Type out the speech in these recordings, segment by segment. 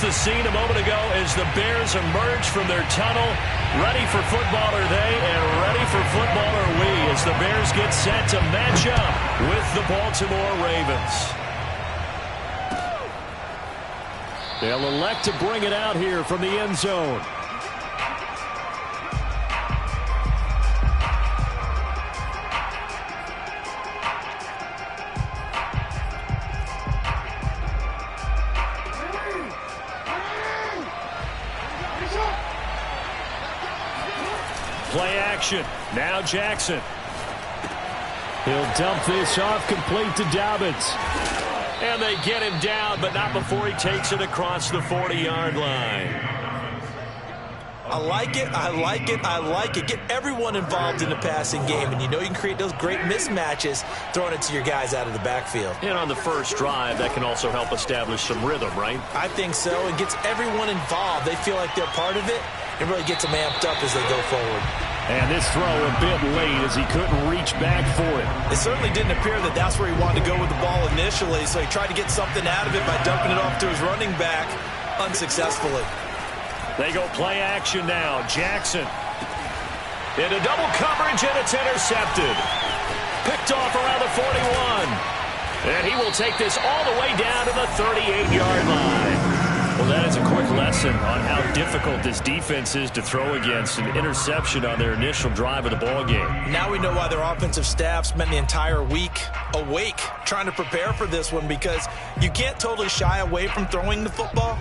the scene a moment ago as the Bears emerge from their tunnel. Ready for football are they, and ready for football are we, as the Bears get set to match up with the Baltimore Ravens. They'll elect to bring it out here from the end zone. Play action. Now Jackson. He'll dump this off complete to Dobbins. And they get him down, but not before he takes it across the 40-yard line. I like it, I like it, I like it. Get everyone involved in the passing game, and you know you can create those great mismatches throwing it to your guys out of the backfield. And on the first drive, that can also help establish some rhythm, right? I think so. It gets everyone involved. They feel like they're part of it. It really gets them amped up as they go forward. And this throw a bit late as he couldn't reach back for it. It certainly didn't appear that that's where he wanted to go with the ball initially, so he tried to get something out of it by dumping it off to his running back unsuccessfully. They go play action now. Jackson into double coverage, and it's intercepted. Picked off around the 41. And he will take this all the way down to the 38-yard line. Well, that is a quick lesson on how difficult this defense is to throw against. An interception on their initial drive of the ballgame. Now we know why their offensive staff spent the entire week awake trying to prepare for this one, because you can't totally shy away from throwing the football.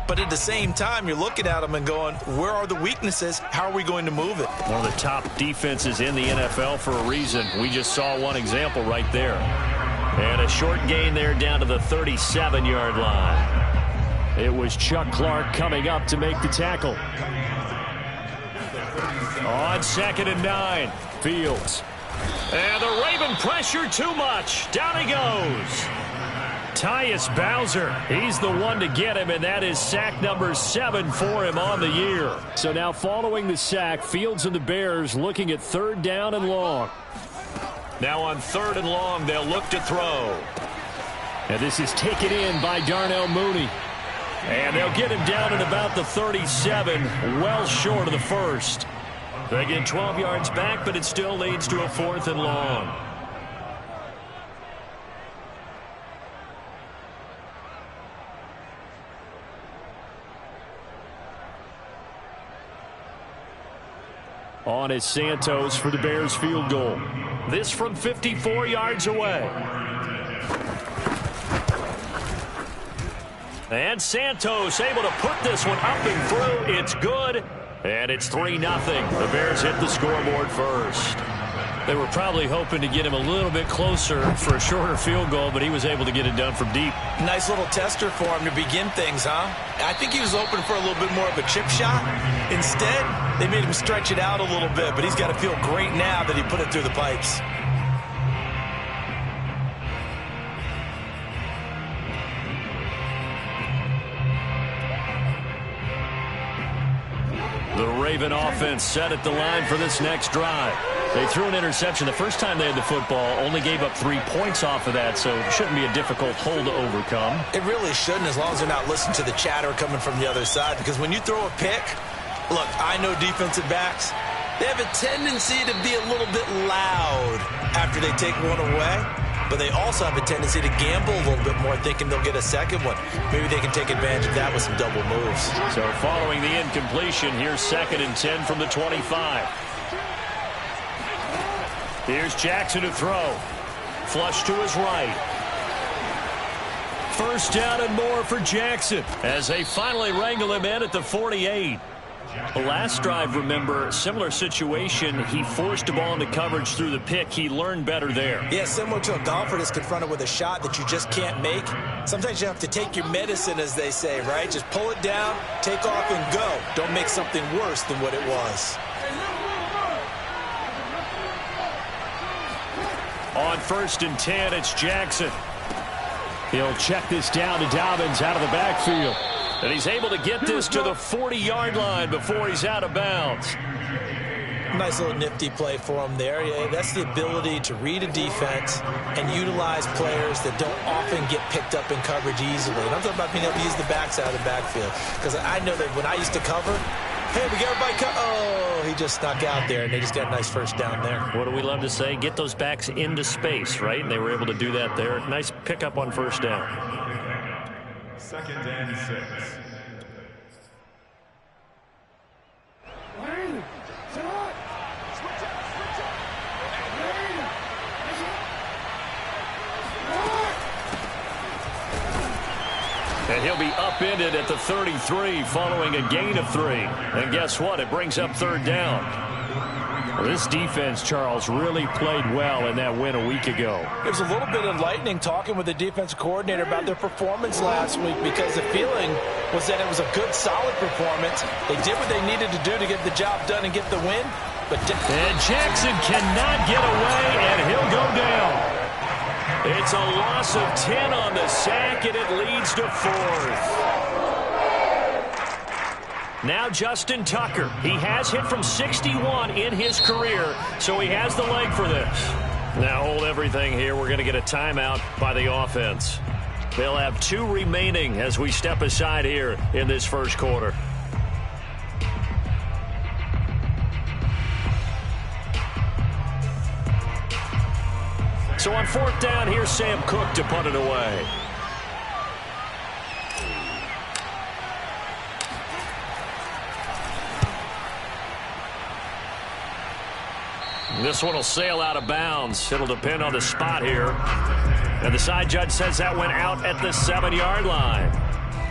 But at the same time, you're looking at them and going, where are the weaknesses? How are we going to move it? One of the top defenses in the NFL for a reason. We just saw one example right there. And a short gain there down to the 37-yard line. It was Chuck Clark coming up to make the tackle. On 2nd and 9, Fields. And the Raven pressure too much. Down he goes. Tyus Bowser, he's the one to get him, and that is sack number 7 for him on the year. So now following the sack, Fields and the Bears looking at 3rd down and long. Now on 3rd and long, they'll look to throw. And this is taken in by Darnell Mooney. And they'll get him down at about the 37, well short of the first. They get 12 yards back, but it still leads to a 4th and long. On is Santos for the Bears field goal. This from 54 yards away. And Santos able to put this one up and through. It's good. And it's 3-0. The Bears hit the scoreboard first. They were probably hoping to get him a little bit closer for a shorter field goal, but he was able to get it done from deep. Nice little tester for him to begin things, huh? I think he was open for a little bit more of a chip shot. Instead, they made him stretch it out a little bit, but he's got to feel great now that he put it through the pipes. The Raven offense set at the line for this next drive. They threw an interception the first time they had the football, only gave up 3 points off of that, so it shouldn't be a difficult hole to overcome. It really shouldn't, as long as they're not listening to the chatter coming from the other side, because when you throw a pick, look, I know defensive backs, they have a tendency to be a little bit loud after they take one away. But they also have a tendency to gamble a little bit more, thinking they'll get a second one. Maybe they can take advantage of that with some double moves. So following the incompletion, here's 2nd and 10 from the 25. Here's Jackson to throw. Flush to his right. 1st down and more for Jackson as they finally wrangle him in at the 48. The last drive, remember, similar situation. He forced a ball into coverage through the pick. He learned better there. Yeah, similar to a golfer that's confronted with a shot that you just can't make. Sometimes you have to take your medicine, as they say, right? Just pull it down, take off, and go. Don't make something worse than what it was. On 1st and 10, it's Jackson. He'll check this down to Dobbins out of the backfield. And he's able to get this to the 40-yard line before he's out of bounds. Nice little nifty play for him there. Yeah, that's the ability to read a defense and utilize players that don't often get picked up in coverage easily. And I'm talking about being able to use the backside of the backfield. Because I know that when I used to cover, hey, we got everybody oh, he just snuck out there, and they just got a nice first down there. What do we love to say? Get those backs into space, right? And they were able to do that there. Nice pickup on first down. 2nd and 6. And he'll be upended at the 33 following a gain of 3. And guess what? It brings up 3rd down. Well, this defense, Charles, really played well in that win a week ago. It was a little bit enlightening talking with the defensive coordinator about their performance last week, because the feeling was that it was a good, solid performance. They did what they needed to do to get the job done and get the win. And Jackson cannot get away, and he'll go down. It's a loss of 10 on the sack, and it leads to 4th. Now Justin Tucker. He has hit from 61 in his career, so he has the leg for this. Now hold everything here. We're going to get a timeout by the offense. They'll have 2 remaining as we step aside here in this first quarter. So on 4th down, here's Sam Cook to punt it away. This one will sail out of bounds. It'll depend on the spot here. And the side judge says that went out at the 7-yard line.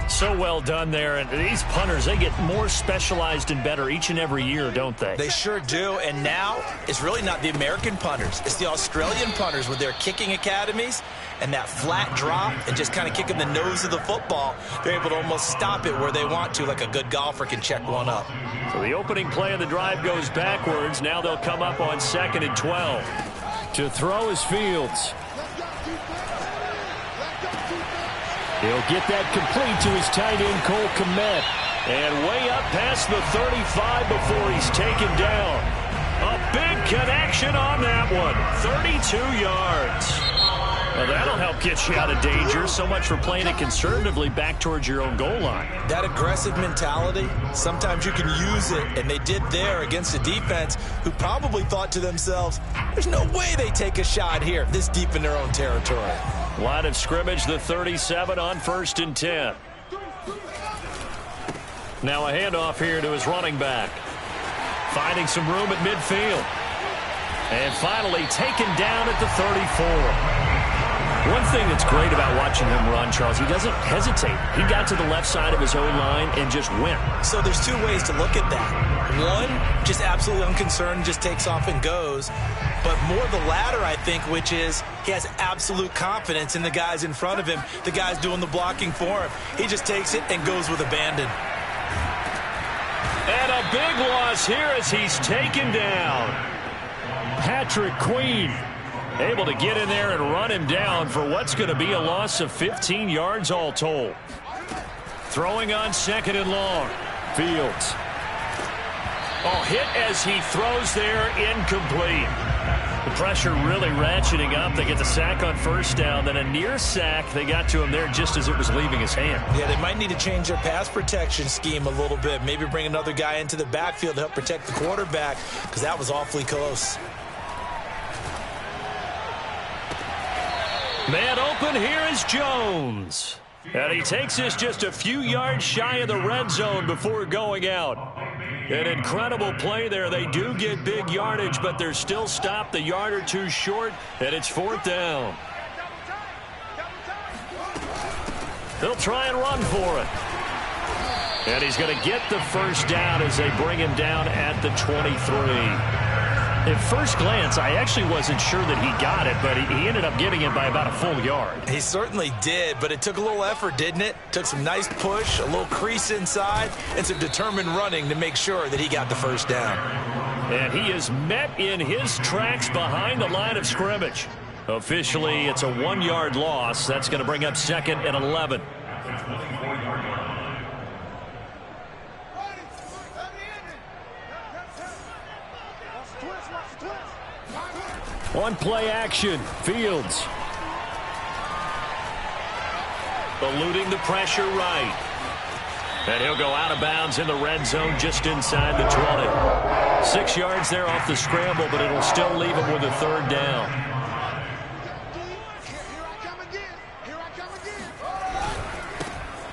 So well done there. And these punters, they get more specialized and better each and every year, don't they? They sure do. And now it's really not the American punters. It's the Australian punters with their kicking academies and that flat drop and just kind of kicking the nose of the football. They're able to almost stop it where they want to, like a good golfer can check one up. So the opening play of the drive goes backwards. Now they'll come up on 2nd and 12. To throw is Fields. He'll get that complete to his tight end, Cole Kmet. And way up past the 35 before he's taken down. A big connection on that one. 32 yards. Well, that'll help get you out of danger. So much for playing it conservatively back towards your own goal line. That aggressive mentality, sometimes you can use it, and they did there against a defense who probably thought to themselves, there's no way they take a shot here this deep in their own territory. Line of scrimmage, the 37 on 1st and 10. Now a handoff here to his running back. Finding some room at midfield. And finally taken down at the 34. One thing that's great about watching him run, Charles, he doesn't hesitate. He got to the left side of his own line and just went. So there's 2 ways to look at that. One, just absolutely unconcerned, just takes off and goes. But more the latter, I think, which is he has absolute confidence in the guys in front of him, the guys doing the blocking for him. He just takes it and goes with abandon. And a big loss here as he's taken down. Patrick Queen able to get in there and run him down for what's going to be a loss of 15 yards all told. Throwing on 2nd and long. Fields. Oh, hit as he throws there, incomplete. The pressure really ratcheting up. They get the sack on 1st down, then a near sack. They got to him there just as it was leaving his hand. Yeah, they might need to change their pass protection scheme a little bit. Maybe bring another guy into the backfield to help protect the quarterback, because that was awfully close. Man open, here is Jones. And he takes this just a few yards shy of the red zone before going out. An incredible play there. They do get big yardage, but they're still stopped a yard or 2 short, and it's 4th down. They'll try and run for it. And he's going to get the first down as they bring him down at the 23. At first glance, I actually wasn't sure that he got it, but he ended up getting it by about a full yard. He certainly did, but it took a little effort, didn't it? Took some nice push, a little crease inside, and some determined running to make sure that he got the first down. And he is met in his tracks behind the line of scrimmage. Officially, it's a 1-yard loss. That's going to bring up 2nd and 11. On play action, Fields. Eluding the pressure right. And he'll go out of bounds in the red zone just inside the 20. 6 yards there off the scramble, but it'll still leave him with a third down.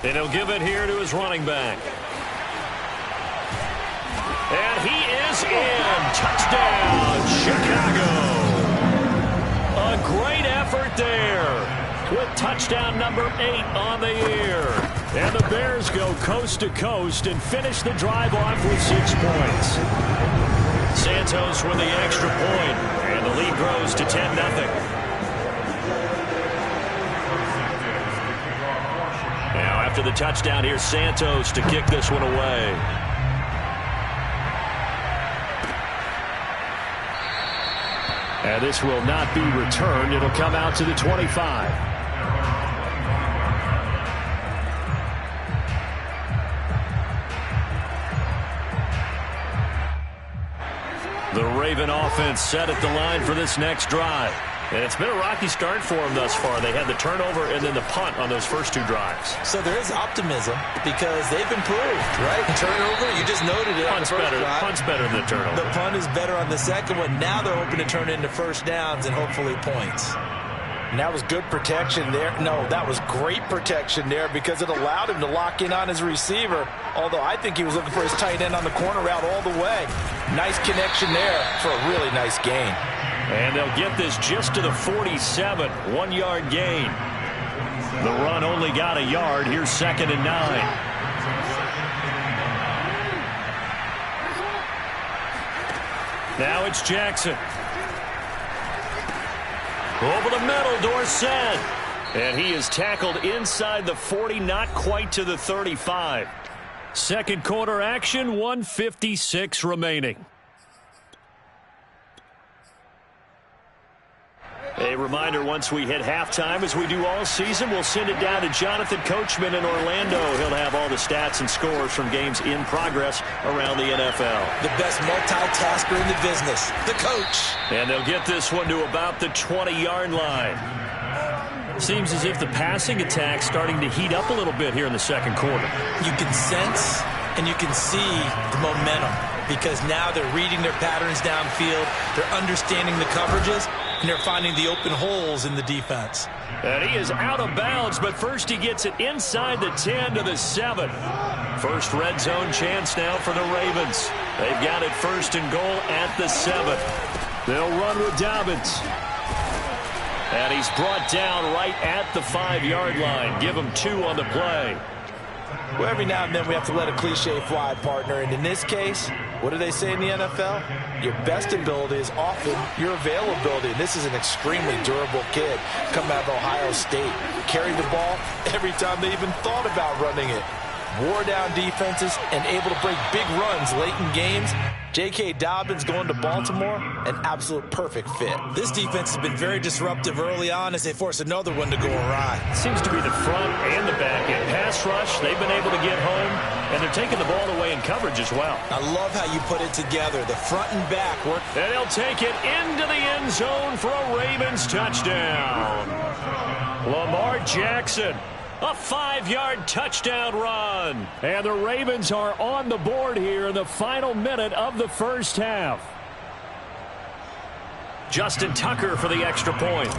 And he'll give it here to his running back. And he is in. Touchdown, Chicago. A great effort there with touchdown number 8 on the year. And the Bears go coast to coast and finish the drive off with 6 points. Santos with the extra point, and the lead grows to 10-0. Now after the touchdown, here's Santos to kick this one away. And this will not be returned. It'll come out to the 25. The Raven offense set at the line for this next drive. And it's been a rocky start for them thus far. They had the turnover and then the punt on those first 2 drives. So there is optimism because they've improved, right? Turnover, you just noted it. Punt's better than the turnover. The punt is better on the second one. Now they're hoping to turn into first downs and hopefully points. And that was good protection there. No, that was great protection there because it allowed him to lock in on his receiver, although I think he was looking for his tight end on the corner route all the way. Nice connection there for a really nice gain. And they'll get this just to the 47, 1-yard gain. The run only got a yard. Here's 2nd and 9. Now it's Jackson. Over the middle, Dorsett. And he is tackled inside the 40, not quite to the 35. Second quarter action, 1:56 remaining. A reminder, once we hit halftime, as we do all season, we'll send it down to Jonathan Coachman in Orlando. He'll have all the stats and scores from games in progress around the NFL. The best multitasker in the business, the coach. And they'll get this one to about the 20-yard line. Seems as if the passing attack's starting to heat up a little bit here in the second quarter. You can sense and you can see the momentum because now they're reading their patterns downfield, they're understanding the coverages, and they're finding the open holes in the defense. And he is out of bounds, but first he gets it inside the 10 to the 7. First red zone chance now for the Ravens. They've got it 1st and goal at the 7. They'll run with Dobbins. And he's brought down right at the 5-yard line. Give him 2 on the play. Well, every now and then we have to let a cliche fly, partner. And in this case, what do they say in the NFL? Your best ability is often your availability. And this is an extremely durable kid coming out of Ohio State. Carried the ball every time they even thought about running it. Wore down defenses and able to break big runs late in games. J.K. Dobbins going to Baltimore, an absolute perfect fit. This defense has been very disruptive early on as they force another one to go awry. Seems to be the front and the back end. Pass rush, they've been able to get home, and they're taking the ball away in coverage as well. I love how you put it together. The front and back work. And they'll take it into the end zone for a Ravens touchdown. Lamar Jackson. A 5-yard touchdown run. And the Ravens are on the board here in the final minute of the first half. Justin Tucker for the extra point.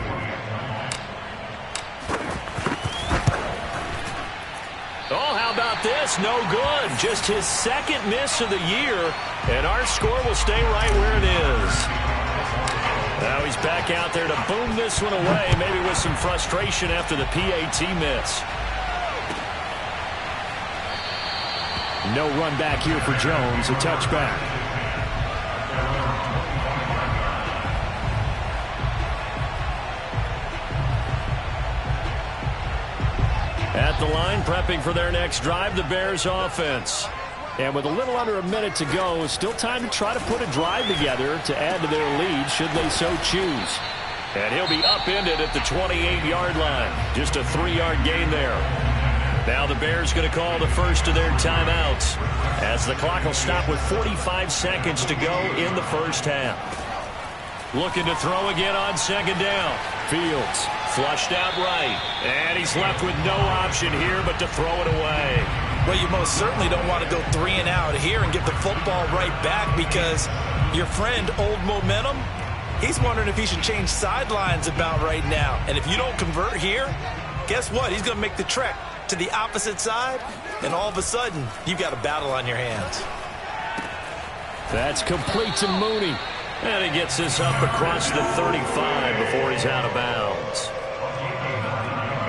Oh, how about this? No good. Just his 2nd miss of the year. And our score will stay right where it is. Now he's back out there to boom this one away, maybe with some frustration after the PAT miss. No run back here for Jones, a touchback. At the line, prepping for their next drive, the Bears offense. And with a little under a minute to go, still time to try to put a drive together to add to their lead should they so choose. And he'll be upended at the 28-yard line. Just a 3-yard gain there. Now the Bears going to call the first of their timeouts as the clock will stop with 45 seconds to go in the first half. Looking to throw again on second down. Fields flushed out right. And he's left with no option here but to throw it away. Well, you most certainly don't want to go 3 and out here and give the football right back, because your friend, Old Momentum, he's wondering if he should change sidelines about right now. And if you don't convert here, guess what? He's going to make the trek to the opposite side, and all of a sudden, you've got a battle on your hands. That's complete to Mooney. And he gets this up across the 35 before he's out of bounds.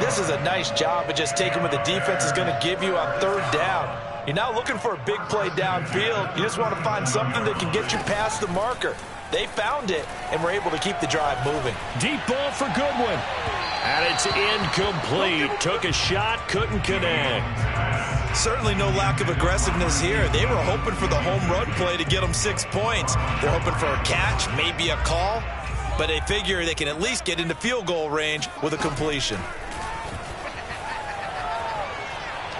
This is a nice job of just taking what the defense is going to give you on third down. You're not looking for a big play downfield. You just want to find something that can get you past the marker. They found it, and were able to keep the drive moving. Deep ball for Goodwin. And it's incomplete. Took a shot, couldn't connect. Certainly no lack of aggressiveness here. They were hoping for the home run play to get them 6 points. They're hoping for a catch, maybe a call, but they figure they can at least get into field goal range with a completion.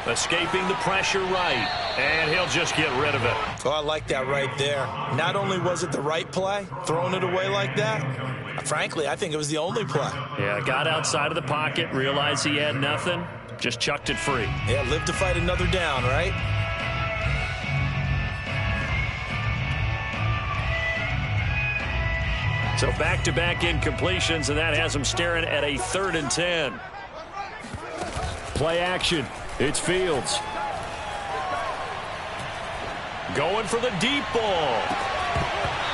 Escaping the pressure right, and he'll just get rid of it. Oh, I like that right there. Not only was it the right play, throwing it away like that, frankly, I think it was the only play. Yeah, got outside of the pocket, realized he had nothing, just chucked it free. Yeah, live to fight another down, right? So back-to-back incompletions, and that has him staring at a 3rd and 10. Play action. It's Fields. Going for the deep ball.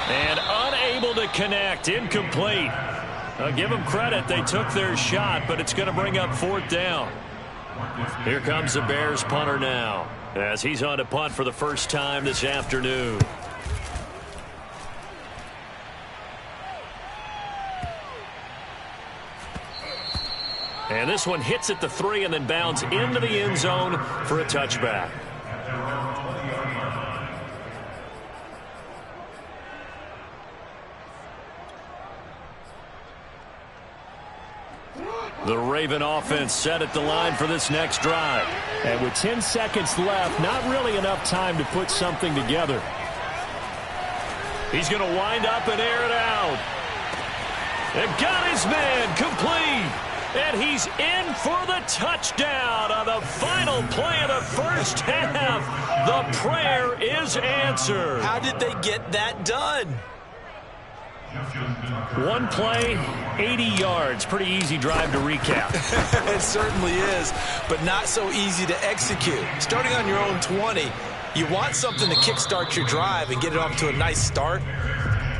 And unable to connect. Incomplete. I'll give them credit. They took their shot, but it's going to bring up 4th down. Here comes the Bears punter now, as he's on to punt for the first time this afternoon. And this one hits at the 3 and then bounds into the end zone for a touchback. The Raven offense set at the line for this next drive. And with 10 seconds left, not really enough time to put something together. He's going to wind up and air it out. And got his man complete. And he's in for the touchdown on the final play of the first half. The prayer is answered. How did they get that done? One play, 80 yards. Pretty easy drive to recap. It certainly is, but not so easy to execute. Starting on your own 20, you want something to kickstart your drive and get it off to a nice start.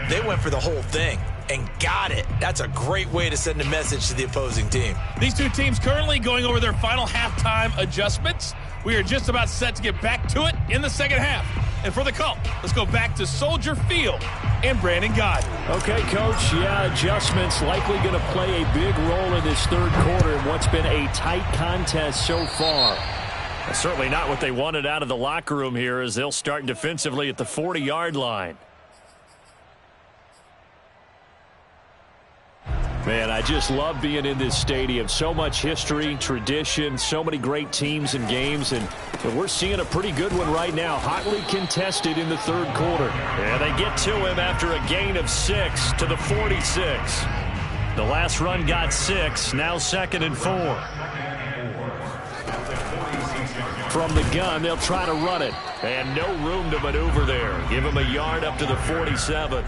They went for the whole thing and got it. That's a great way to send a message to the opposing team. These two teams currently going over their final halftime adjustments. We are just about set to get back to it in the second half. And for the call, let's go back to Soldier Field and Brandon Gaudin. Okay, Coach, yeah, adjustments likely going to play a big role in this third quarter in what's been a tight contest so far. Certainly not what they wanted out of the locker room here, as they'll start defensively at the 40-yard line. Man, I just love being in this stadium. So much history, tradition, so many great teams and games, and we're seeing a pretty good one right now. Hotly contested in the third quarter. And they get to him after a gain of 6 to the 46. The last run got 6, now 2nd and 4. From the gun, they'll try to run it. And no room to maneuver there. Give him a yard up to the 47.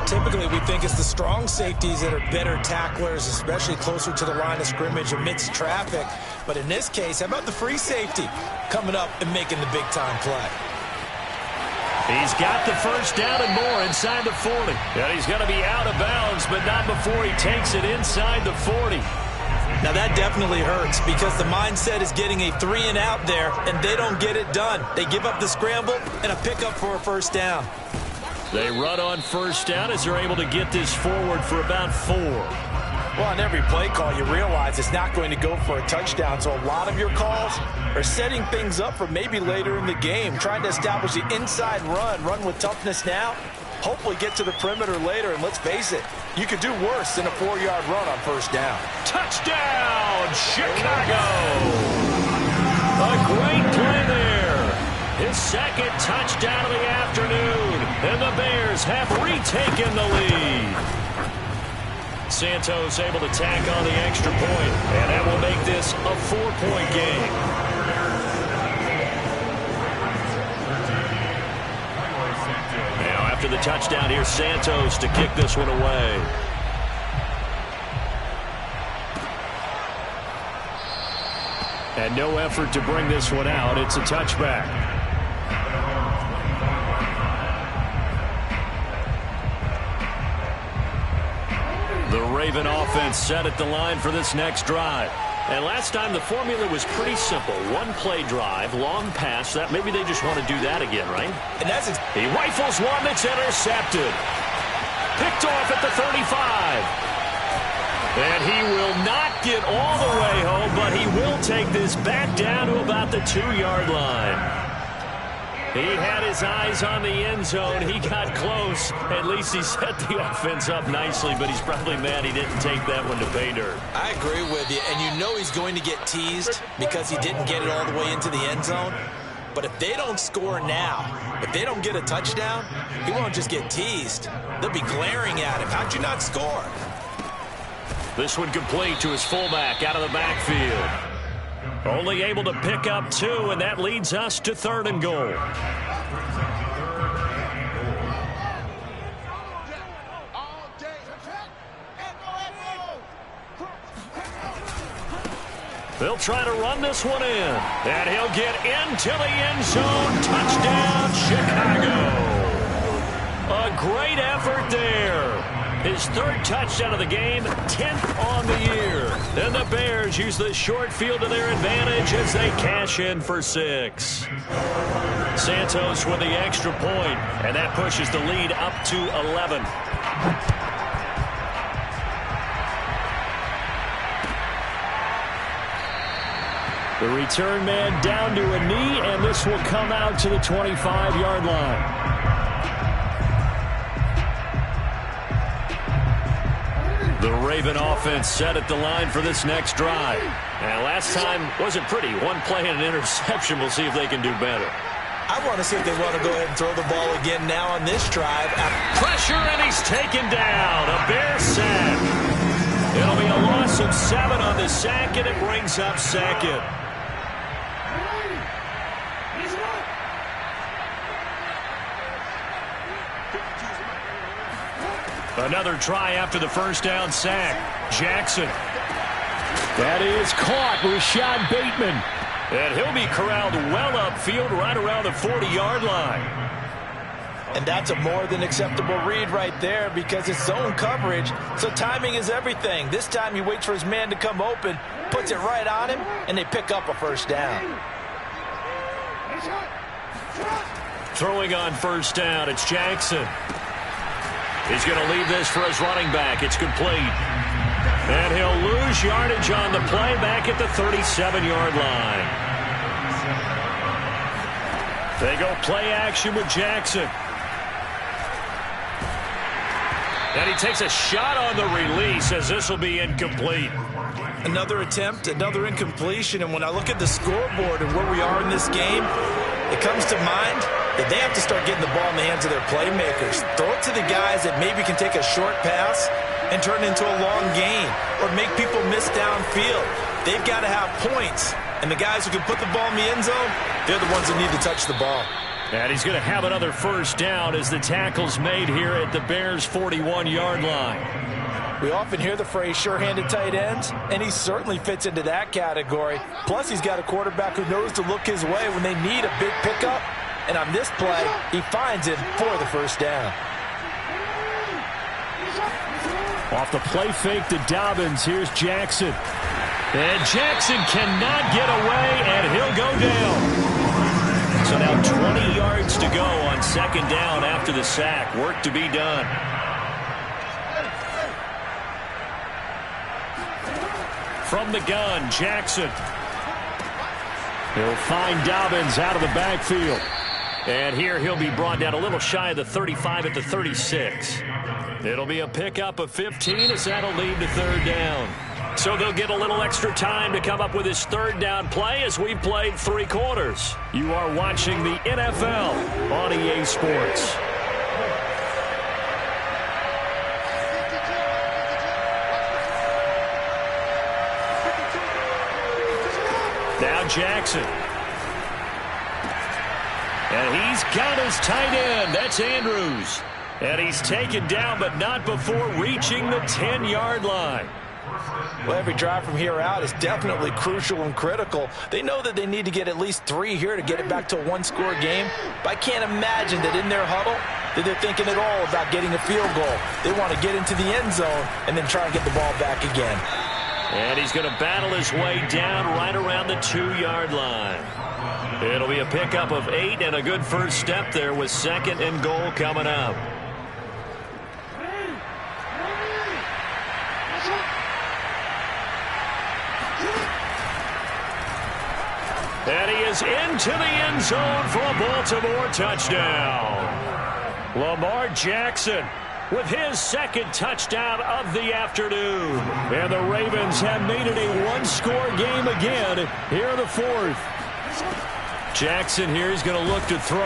Typically, we think it's the strong safeties that are better tacklers, especially closer to the line of scrimmage amidst traffic. But in this case, how about the free safety coming up and making the big-time play? He's got the first down and more inside the 40. And he's going to be out of bounds, but not before he takes it inside the 40. Now, that definitely hurts because the mindset is getting a 3-and-out there, and they don't get it done. They give up the scramble and a pickup for a first down. They run on first down as they're able to get this forward for about 4. Well, on every play call, you realize it's not going to go for a touchdown, so a lot of your calls are setting things up for maybe later in the game, trying to establish the inside run with toughness now, hopefully get to the perimeter later, and let's face it, you could do worse than a 4-yard run on first down. Touchdown, Chicago! A great play there. His second touchdown of the afternoon. And the Bears Ravens have retaken the lead. Santos able to tack on the extra point, and that will make this a 4-point game. Now after the touchdown, here's Santos to kick this one away. And no effort to bring this one out. It's a touchback. The Raven offense set at the line for this next drive. And last time the formula was pretty simple. One play drive, long pass. That maybe they just want to do that again, right? And that's he rifles one that's intercepted. Picked off at the 35. And he will not get all the way home, but he will take this back down to about the 2-yard line. He had his eyes on the end zone. He got close. At least he set the offense up nicely, but he's probably mad he didn't take that one to pay dirt. I agree with you, and you know he's going to get teased because he didn't get it all the way into the end zone. But if they don't score now, if they don't get a touchdown, he won't just get teased. They'll be glaring at him. How'd you not score? This one complete to his fullback out of the backfield. Only able to pick up 2, and that leads us to 3rd and goal. They'll try to run this one in, and he'll get into the end zone. Touchdown, Chicago. A great effort there. His 3rd touchdown of the game, 10th on the year. And the Bears use the short field to their advantage as they cash in for 6. Santos with the extra point, and that pushes the lead up to 11. The return man down to a knee, and this will come out to the 25-yard line. The Raven offense set at the line for this next drive. And last time wasn't pretty. One play and an interception. We'll see if they can do better. I want to see if they want to go ahead and throw the ball again now on this drive. Pressure, and he's taken down. A Bear sack. It'll be a loss of 7 on the sack, and it brings up 2nd. Another try after the first down sack. Jackson. That is caught. Rashad Bateman. And he'll be corralled well upfield right around the 40-yard line. And that's a more than acceptable read right there because it's zone coverage, so timing is everything. This time he waits for his man to come open, puts it right on him, and they pick up a first down. Throwing on first down, it's Jackson. He's going to leave this for his running back. It's complete. And he'll lose yardage on the play back at the 37-yard line. They go play action with Jackson. And he takes a shot on the release as this will be incomplete. Another attempt, another incompletion. And when I look at the scoreboard and where we are in this game, it comes to mind that they have to start getting the ball in the hands of their playmakers. Throw it to the guys that maybe can take a short pass and turn it into a long gain or make people miss downfield. They've got to have points. And the guys who can put the ball in the end zone, they're the ones that need to touch the ball. And he's going to have another first down as the tackle's made here at the Bears' 41-yard line. We often hear the phrase sure-handed tight ends, and he certainly fits into that category. Plus, he's got a quarterback who knows to look his way when they need a big pickup. And on this play, he finds it for the first down. Off the play fake to Dobbins, here's Jackson. And Jackson cannot get away, and he'll go down. So now 20 yards to go on second down after the sack. Work to be done. From the gun, Jackson. He'll find Dobbins out of the backfield. And here he'll be brought down a little shy of the 35 at the 36. It'll be a pickup of 15 as that'll lead to third down. So they'll get a little extra time to come up with his third down play as we've played 3 quarters. You are watching the NFL on EA Sports. Now Jackson. And he's got his tight end. That's Andrews. And he's taken down, but not before reaching the 10-yard line. Well, every drive from here out is definitely crucial and critical. They know that they need to get at least 3 here to get it back to a one-score game. But I can't imagine that in their huddle that they're thinking at all about getting a field goal. They want to get into the end zone and then try and get the ball back again. And he's going to battle his way down right around the 2-yard line. It'll be a pickup of 8 and a good first step there with 2nd and goal coming up. And he is into the end zone for a Baltimore touchdown. Lamar Jackson with his 2nd touchdown of the afternoon. And the Ravens have made it a one-score game again here in the 4th. Jackson here is going to look to throw.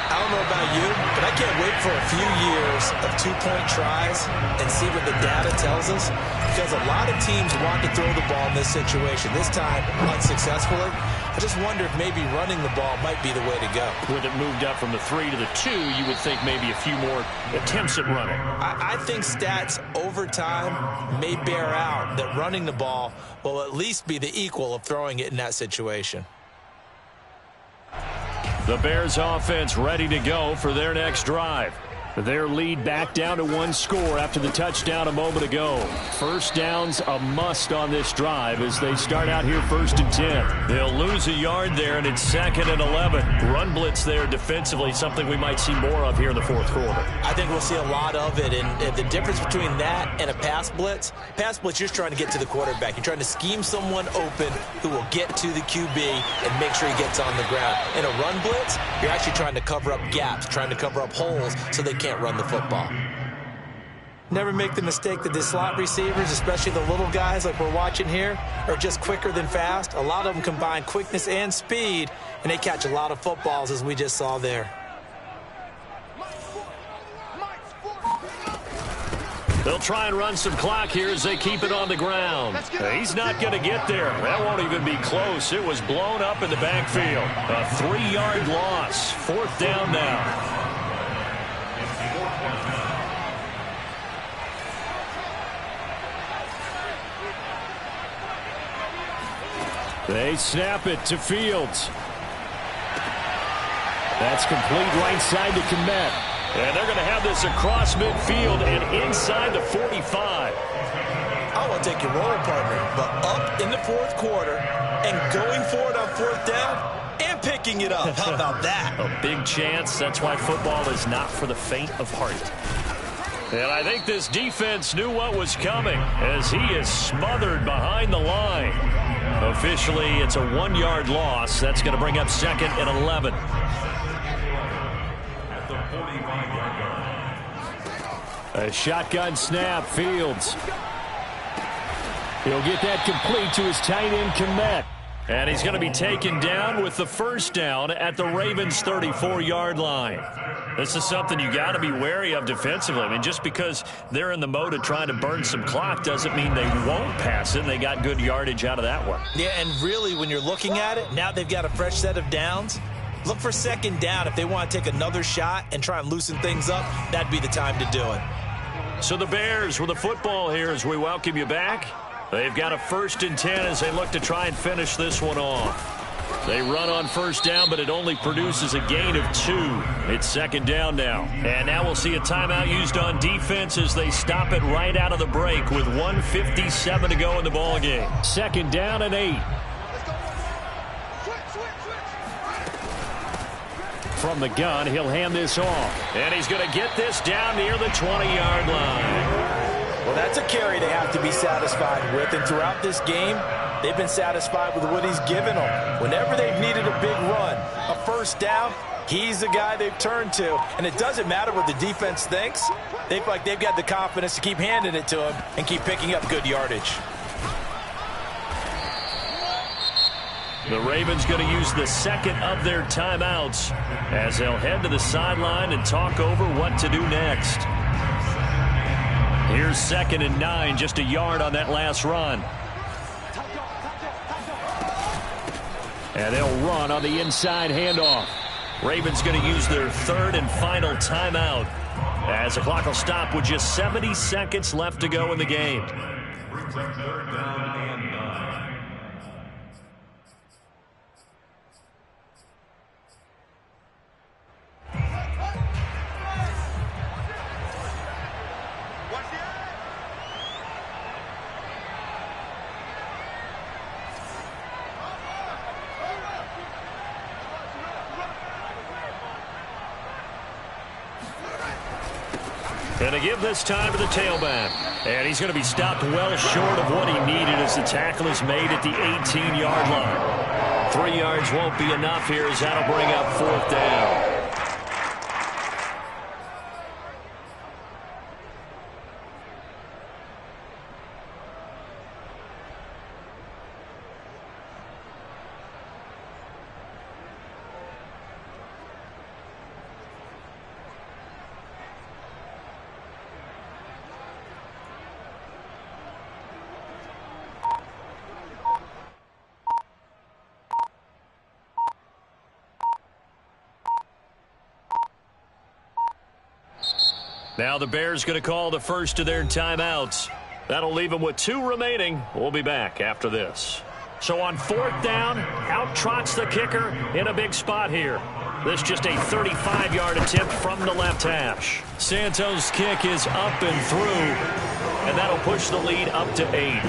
I don't know about you, but I can't wait for a few years of 2-point tries and see what the data tells us, because a lot of teams want to throw the ball in this situation. This time, unsuccessfully. I just wonder if maybe running the ball might be the way to go. With it moved up from the 3 to the 2, you would think maybe a few more attempts at running. I think stats over time may bear out that running the ball will at least be the equal of throwing it in that situation. The Bears offense ready to go for their next drive. Their lead back down to 1 score after the touchdown a moment ago. First down's a must on this drive as they start out here 1st and 10. They'll lose a yard there, and it's 2nd and 11. Run blitz there defensively, something we might see more of here in the 4th quarter. I think we'll see a lot of it, and the difference between that and a pass blitz, you're just trying to get to the quarterback. You're trying to scheme someone open who will get to the QB and make sure he gets on the ground. In a run blitz, you're actually trying to cover up gaps, trying to cover up holes so they can't run the football. Never make the mistake that the slot receivers, especially the little guys like we're watching here, are just quicker than fast. A lot of them combine quickness and speed, and they catch a lot of footballs, as we just saw there. They'll try and run some clock here as they keep it on the ground. He's not going to get there. That won't even be close. It was blown up in the backfield. A 3-yard loss. 4th down now. They snap it to Fields. That's complete right side to Kmet. And they're going to have this across midfield and inside the 45. I want to take your role, partner, but up in the 4th quarter and going for it on 4th down and picking it up. How about that? A big chance. That's why football is not for the faint of heart. And I think this defense knew what was coming as he is smothered behind the line. Officially, it's a 1-yard loss. That's going to bring up 2nd and 11. A shotgun snap, Fields. He'll get that complete to his tight end, Kmet. And he's going to be taken down with the first down at the Ravens' 34-yard line. This is something you got to be wary of defensively. I mean, just because they're in the mode of trying to burn some clock doesn't mean they won't pass it. They got good yardage out of that one. Yeah, and really, when you're looking at it, now they've got a fresh set of downs. Look for 2nd down. If they want to take another shot and try and loosen things up, that'd be the time to do it. So the Bears with the football here as we welcome you back. They've got a 1st and 10 as they look to try and finish this one off. They run on first down, but it only produces a gain of 2. It's 2nd down now. And now we'll see a timeout used on defense as they stop it right out of the break with 1:57 to go in the ballgame. 2nd down and 8. From the gun, he'll hand this off. And he's going to get this down near the 20-yard line. Well, that's a carry they have to be satisfied with. And throughout this game, they've been satisfied with what he's given them. Whenever they've needed a big run, a first down, he's the guy they've turned to. And it doesn't matter what the defense thinks. They've got the confidence to keep handing it to him and keep picking up good yardage. The Ravens going to use the 2nd of their timeouts as they'll head to the sideline and talk over what to do next. Here's 2nd and 9, just a yard on that last run. And they'll run on the inside handoff. Ravens going to use their third and final timeout as the clock will stop with just 70 seconds left to go in the game. Brings up third down and 9. And to give this time to the tailback. And he's going to be stopped well short of what he needed as the tackle is made at the 18-yard line. 3 yards won't be enough here as that'll bring up fourth down. Now the Bears going to call the first of their timeouts. That'll leave them with 2 remaining. We'll be back after this. So on fourth down, out trots the kicker in a big spot here. This just a 35-yard attempt from the left hash. Santos' kick is up and through, and that'll push the lead up to 8.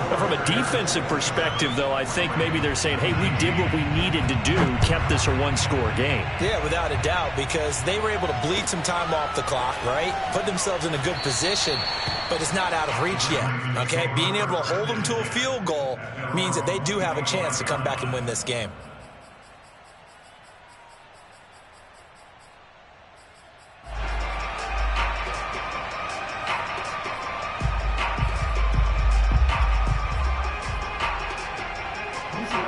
But from a defensive perspective, though, I think maybe they're saying, hey, we did what we needed to do, kept this a one-score game. Yeah, without a doubt, because they were able to bleed some time off the clock, right? Put themselves in a good position, but it's not out of reach yet, okay? Being able to hold them to a field goal means that they do have a chance to come back and win this game.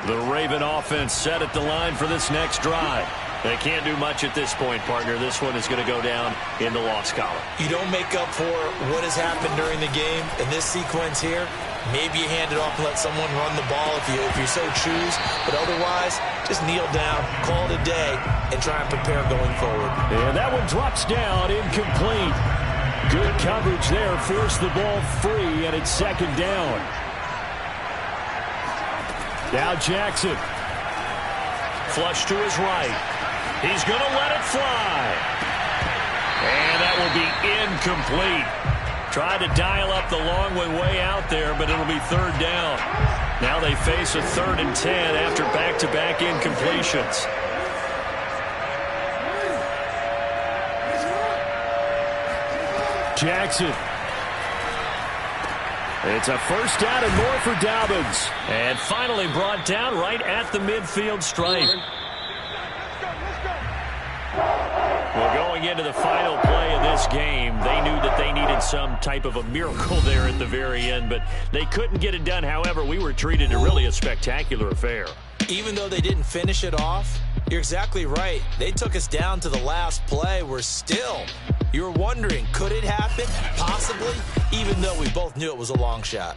The Raven offense set at the line for this next drive. They can't do much at this point, partner. This one is going to go down in the loss column. You don't make up for what has happened during the game in this sequence here. Maybe you hand it off and let someone run the ball if you so choose. But otherwise, just kneel down, call it a day, and try and prepare going forward. And that one drops down, incomplete. Good coverage there, forced the ball free, and it's second down. Now Jackson. Flush to his right. He's going to let it fly. And that will be incomplete. Tried to dial up the long way out there, but it'll be third down. Now they face a 3rd and 10 after back-to-back incompletions. Jackson. It's a first down and more for Dobbins. And finally brought down right at the midfield stripe. Well, going into the final play of this game, they knew that they needed some type of a miracle there at the very end, but they couldn't get it done. However, we were treated to really a spectacular affair. Even though they didn't finish it off, you're exactly right. They took us down to the last play. We're still, you were wondering, could it happen? Possibly, even though we both knew it was a long shot.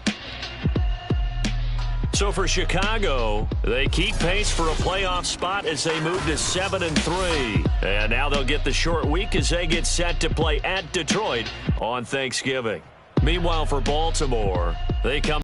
So for Chicago, they keep pace for a playoff spot as they move to 7-3. And now they'll get the short week as they get set to play at Detroit on Thanksgiving. Meanwhile, for Baltimore, they come